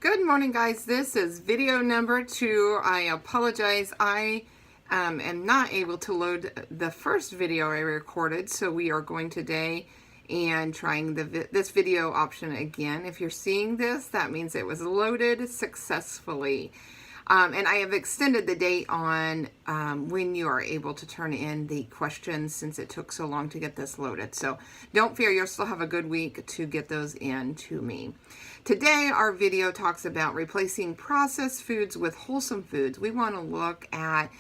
Good morning, guys. This is video number 2. I apologize. I am not able to load the first video I recorded, so we are going today and trying this video option again. If you're seeing this, that means it was loaded successfully. And I have extended the date on when you are able to turn in the questions since it took so long to get this loaded. So don't fear, you'll still have a good week to get those in to me. Today, our video talks about replacing processed foods with wholesome foods. We want to look at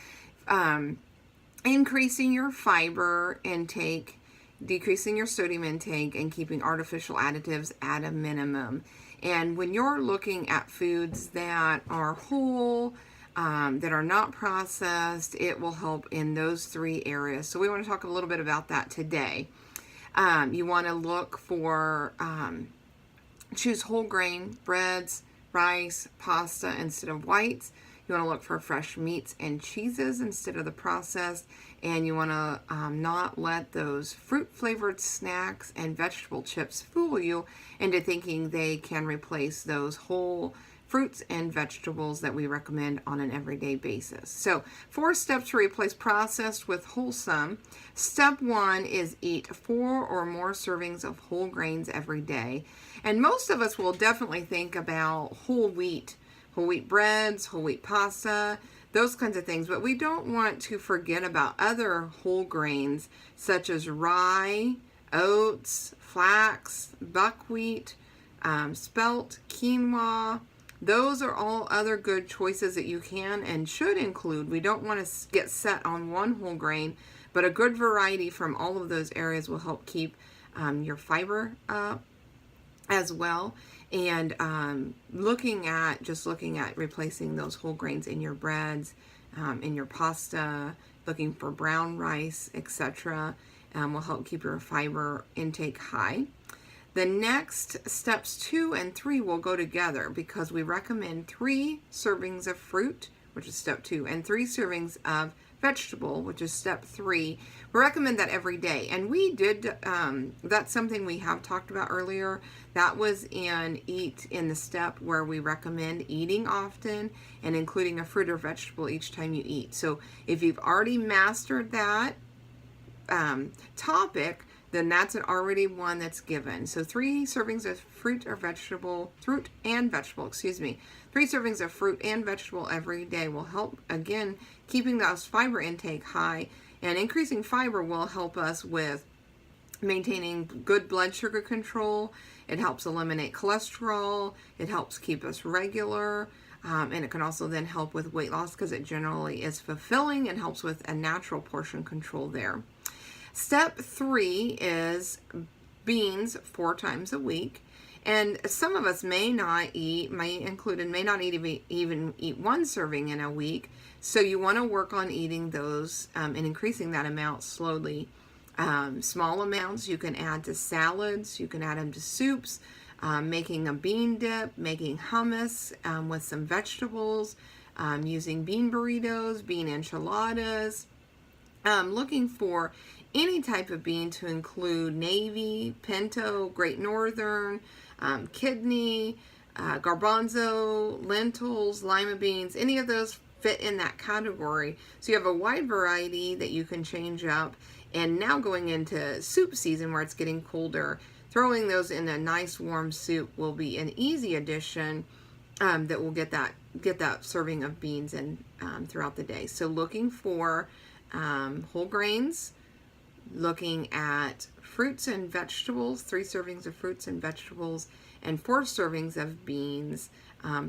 increasing your fiber intake, decreasing your sodium intake, and keeping artificial additives at a minimum. And when you're looking at foods that are whole, that are not processed, it will help in those 3 areas. So we want to talk a little bit about that today. You want to look for, choose whole grain, breads, rice, pasta instead of whites. You want to look for fresh meats and cheeses instead of the processed. And you want to not let those fruit-flavored snacks and vegetable chips fool you into thinking they can replace those whole fruits and vegetables that we recommend on an everyday basis. So 4 steps to replace processed with wholesome. Step 1 is eat 4 or more servings of whole grains every day. And most of us will definitely think about whole wheat breads, whole wheat pasta, those kinds of things. But we don't want to forget about other whole grains such as rye, oats, flax, buckwheat, spelt, quinoa. Those are all other good choices that you can and should include. We don't want to get set on one whole grain, but a good variety from all of those areas will help keep your fiber up as well. And looking at replacing those whole grains in your breads, in your pasta, looking for brown rice, etc., will help keep your fiber intake high. The next steps 2 and 3 will go together because we recommend 3 servings of fruit, which is step 2, and 3 servings of vegetable, which is step 3. We recommend that every day. And we did, that's something we have talked about earlier. That was in the step where we recommend eating often and including a fruit or vegetable each time you eat. So if you've already mastered that topic, then that's already one that's given. So 3 servings of fruit and vegetable, 3 servings of fruit and vegetable every day will help, again, keeping those fiber intake high. And increasing fiber will help us with maintaining good blood sugar control. It helps eliminate cholesterol. It helps keep us regular. And it can also then help with weight loss because it generally is fulfilling and helps with a natural portion control there. Step 3 is beans 4 times a week. And some of us may not even eat 1 serving in a week. So you want to work on eating those and increasing that amount slowly. Small amounts you can add to salads, you can add them to soups, making a bean dip, making hummus with some vegetables, using bean burritos, bean enchiladas. Looking for any type of bean to include navy, pinto, Great Northern, kidney, garbanzo, lentils, lima beans, any of those fit in that category. So you have a wide variety that you can change up. And now going into soup season where it's getting colder, throwing those in a nice warm soup will be an easy addition that will get that serving of beans in throughout the day. So looking for whole grains, looking at fruits and vegetables, 3 servings of fruits and vegetables, and 4 servings of beans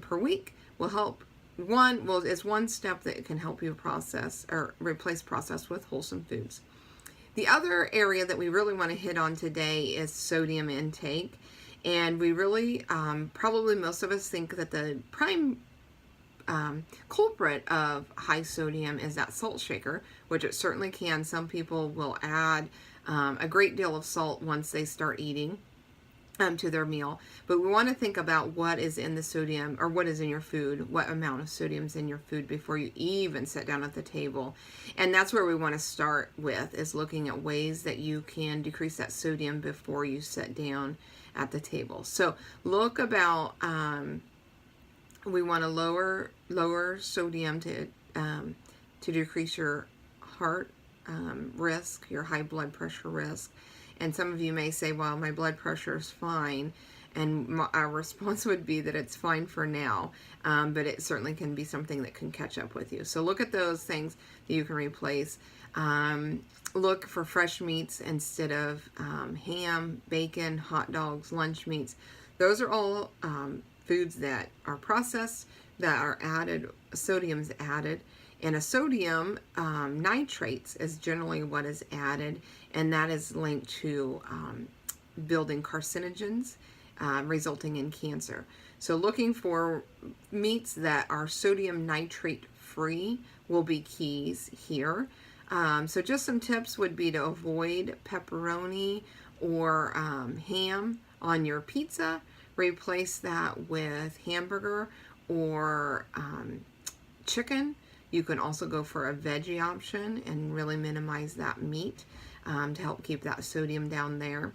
per week will help. Is one step that can help you process or replace processed with wholesome foods. The other area that we really want to hit on today is sodium intake. And we really, probably most of us think that the prime culprit of high sodium is that salt shaker, which it certainly can. Some people will add a great deal of salt once they start eating to their meal. But we want to think about what is in the sodium, or what is in your food, what amount of sodium is in your food before you even sit down at the table. And that's where we want to start with, is looking at ways that you can decrease that sodium before you sit down at the table. So look about We want to lower sodium to decrease your heart risk, your high blood pressure risk. And some of you may say, well, my blood pressure is fine. And our response would be that it's fine for now, but it certainly can be something that can catch up with you. So look at those things that you can replace. Look for fresh meats instead of ham, bacon, hot dogs, lunch meats. Those are all foods that are processed, that are added, sodium's added. And a sodium nitrates is generally what is added, and that is linked to building carcinogens, resulting in cancer. So looking for meats that are sodium nitrate free will be keys here. So just some tips would be to avoid pepperoni or ham on your pizza. Replace that with hamburger or chicken. You can also go for a veggie option and really minimize that meat to help keep that sodium down there.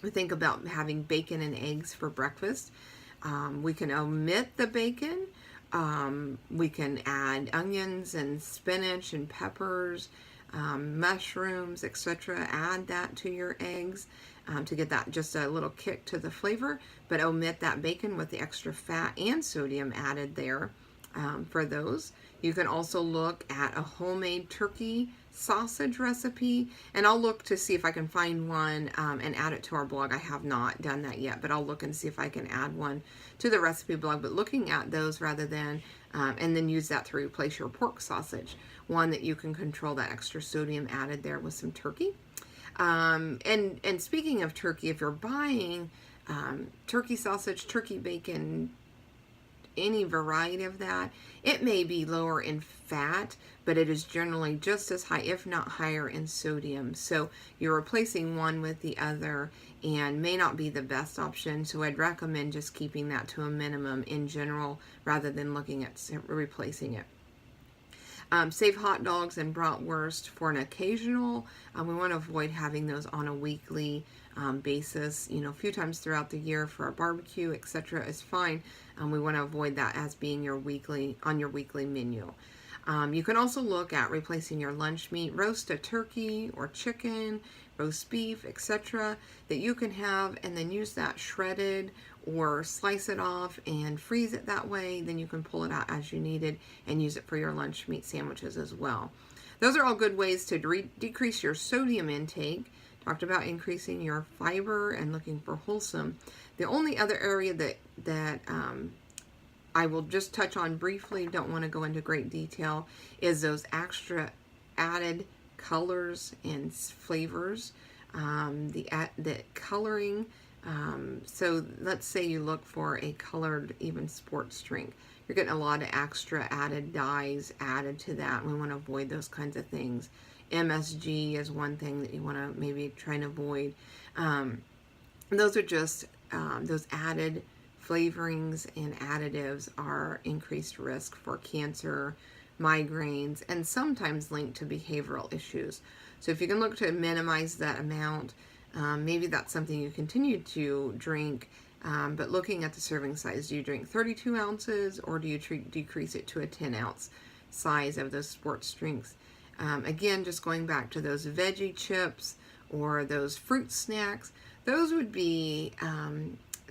Think about having bacon and eggs for breakfast. We can omit the bacon. We can add onions and spinach and peppers, mushrooms, etc. Add that to your eggs to get that just a little kick to the flavor, but omit that bacon with the extra fat and sodium added there for those. You can also look at a homemade turkey sausage recipe, and I'll look to see if I can find one and add it to our blog. I have not done that yet, but I'll look and see if I can add one to the recipe blog. But looking at those rather than, and then use that to replace your pork sausage, one that you can control that extra sodium added there with some turkey. And speaking of turkey, if you're buying turkey sausage, turkey bacon, any variety of that, it may be lower in fat, but it is generally just as high, if not higher, in sodium. So you're replacing one with the other and may not be the best option. So I'd recommend just keeping that to a minimum in general rather than looking at replacing it. Save hot dogs and bratwurst for an occasional. We want to avoid having those on a weekly basis. You know, a few times throughout the year for a barbecue, etc. is fine. We want to avoid that as being your weekly menu. You can also look at replacing your lunch meat. Roast a turkey or chicken, roast beef, etc. that you can have, and then use that shredded or slice it off and freeze it that way. Then you can pull it out as you need it and use it for your lunch meat sandwiches as well. Those are all good ways to decrease your sodium intake. Talked about increasing your fiber and looking for wholesome. The only other area that I will just touch on briefly, don't want to go into great detail, is those extra added colors and flavors, the coloring. So let's say you look for a colored even sports drink. You're getting a lot of extra added dyes added to that. We want to avoid those kinds of things. MSG is one thing that you want to maybe try and avoid. Those are just those added flavorings and additives are increased risk for cancer, migraines, and sometimes linked to behavioral issues. So if you can look to minimize that amount, maybe that's something you continue to drink, but looking at the serving size, do you drink 32 ounces or do you decrease it to a 10-ounce size of those sports drinks? Again, just going back to those veggie chips or those fruit snacks, those would be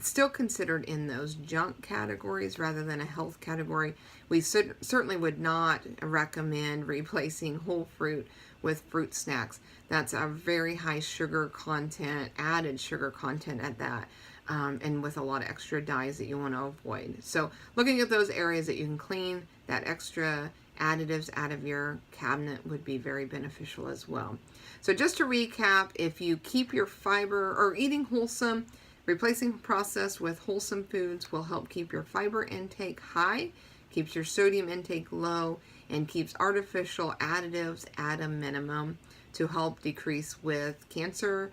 still considered in those junk categories rather than a health category. We certainly would not recommend replacing whole fruit with fruit snacks. That's a very high sugar content, added sugar content at that, and with a lot of extra dyes that you want to avoid. So looking at those areas that you can clean that extra additives out of your cabinet would be very beneficial as well. So just to recap, if you keep your fiber or eating wholesome, replacing processed with wholesome foods will help keep your fiber intake high, keeps your sodium intake low, and keeps artificial additives at a minimum to help decrease with cancer,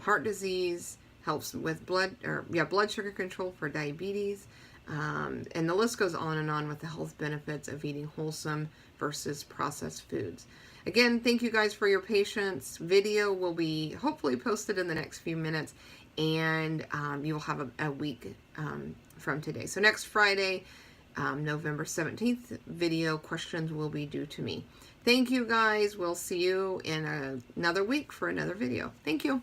heart disease, helps with blood sugar control for diabetes, and the list goes on and on with the health benefits of eating wholesome versus processed foods. Again, thank you guys for your patience. Video will be hopefully posted in the next few minutes, and you will have a week from today. So next Friday, November 17th video, questions will be due to me. Thank you guys. We'll see you in another week for another video. Thank you.